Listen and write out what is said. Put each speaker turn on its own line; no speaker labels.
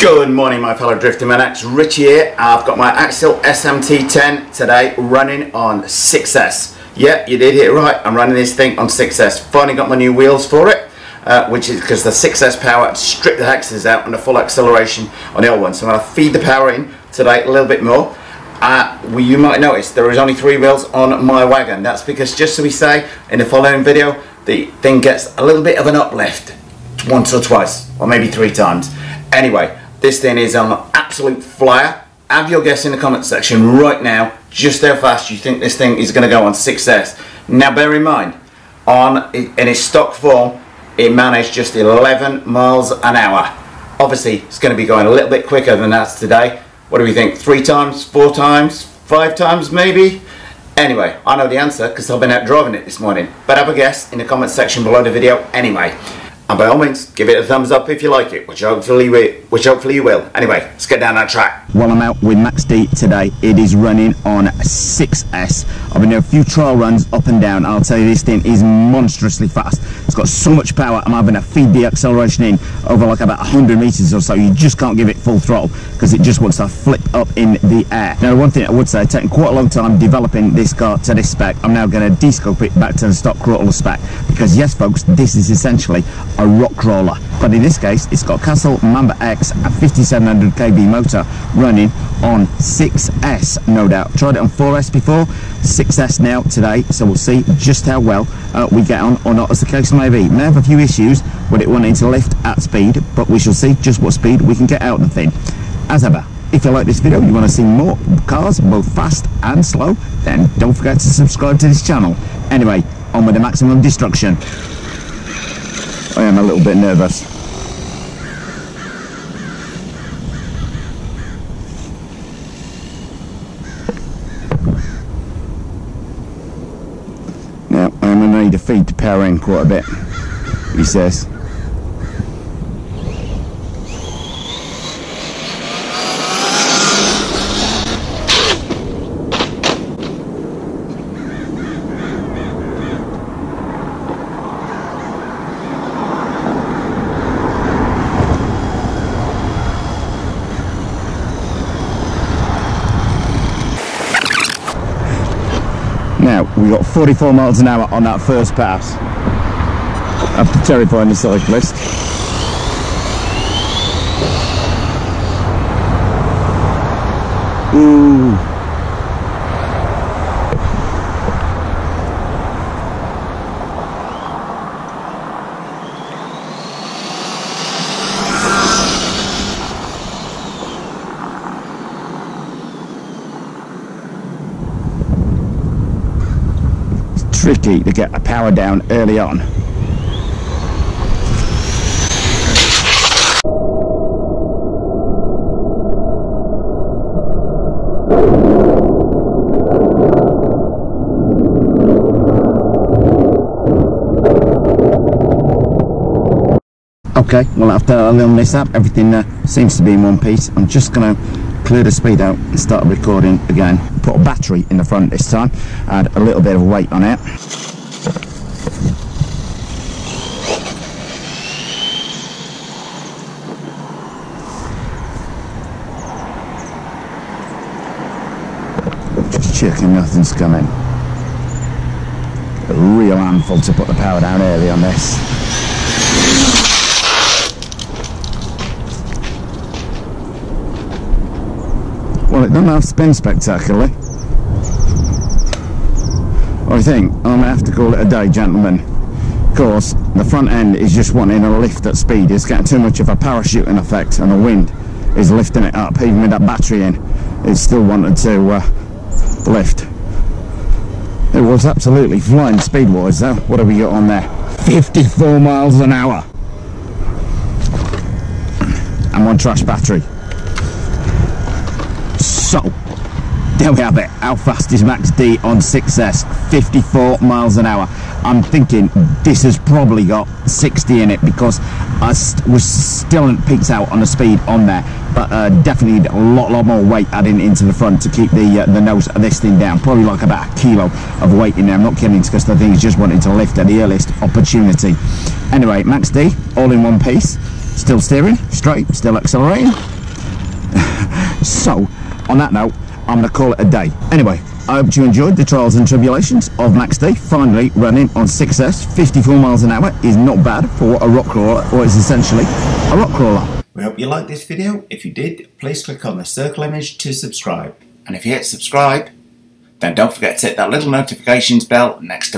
Good morning my fellow Driftomaniacs, Rich here. I've got my Axial SMT10 today running on 6S. Yeah, you did hear it right, I'm running this thing on 6S. Finally got my new wheels for it, which is because the 6S power stripped the hexes out and the full acceleration on the old one. So I'm going to feed the power in today a little bit more. You might notice there is only 3 wheels on my wagon. That's because, just so we say in the following video, the thing gets a little bit of an uplift once or twice, or maybe 3 times. Anyway, this thing is on an absolute flyer. Have your guess in the comment section right now just how fast you think this thing is going to go on 6S. Now bear in mind, in its stock form, it managed just 11 miles an hour. Obviously, it's going to be going a little bit quicker than that today. What do we think? 3 times, 4 times, 5 times maybe? Anyway, I know the answer because I've been out driving it this morning. But have a guess in the comment section below the video anyway. And by all means, give it a thumbs up if you like it, which hopefully you will. Anyway, let's get down that track.
Well, I'm out with Max D today. It is running on 6S. I've been doing a few trial runs up and down. I'll tell you, this thing is monstrously fast. It's got so much power. I'm having to feed the acceleration in over like about 100 meters or so. You just can't give it full throttle because it just wants to flip up in the air. Now, one thing I would say, it's taken quite a long time developing this car to this spec. I'm now going to de-scope it back to the stock crawler spec because, yes, folks, this is essentially a rock crawler, but in this case it's got Castle Mamba X, a 5700 kV motor running on 6S. No doubt tried it on 4S before, 6S now today, so we'll see just how well we get on, or not, as the case may be. May have a few issues with it wanting to lift at speed, but we shall see just what speed we can get out of the thing. As ever, if you like this video, you want to see more cars, both fast and slow, then don't forget to subscribe to this channel. Anyway, on with the maximum destruction. I am a little bit nervous. Now, I'm going to need to feed the power in quite a bit, he says. Now, we got 44 miles an hour on that first pass, after terrifying the cyclist. Ooh. Tricky to get the power down early on. Okay, well, after a little mishap, everything seems to be in one piece. I'm just going to clear the speed out and start recording again. Put a battery in the front this time, add a little bit of weight on it. Just checking nothing's coming. A real handful to put the power down early on this. Well, it doesn't have to spin spectacularly. I think I'm going to have to call it a day, gentlemen. Of course, the front end is just wanting a lift at speed. It's getting too much of a parachuting effect, and the wind is lifting it up. Even with that battery in, it's still wanted to lift. It was absolutely flying speed-wise, though. What have we got on there? 54 miles an hour. And one trash battery. So, there we have it. How fast is Max D on 6S? 54 miles an hour. I'm thinking this has probably got 60 in it because we're still peaked out on the speed on there, but definitely need a lot more weight adding into the front to keep the nose of this thing down. Probably like about a kilo of weight in there. I'm not kidding, because the thing is just wanting to lift at the earliest opportunity. Anyway, Max D, all in one piece. Still steering, straight, still accelerating. So, on that note, I'm going to call it a day. Anyway, I hope you enjoyed the trials and tribulations of Max D finally running on 6S. 54 miles an hour is not bad for what a rock crawler, or is essentially a rock crawler.
We hope you liked this video. If you did, please click on the circle image to subscribe. And if you hit subscribe, then don't forget to hit that little notifications bell next to it.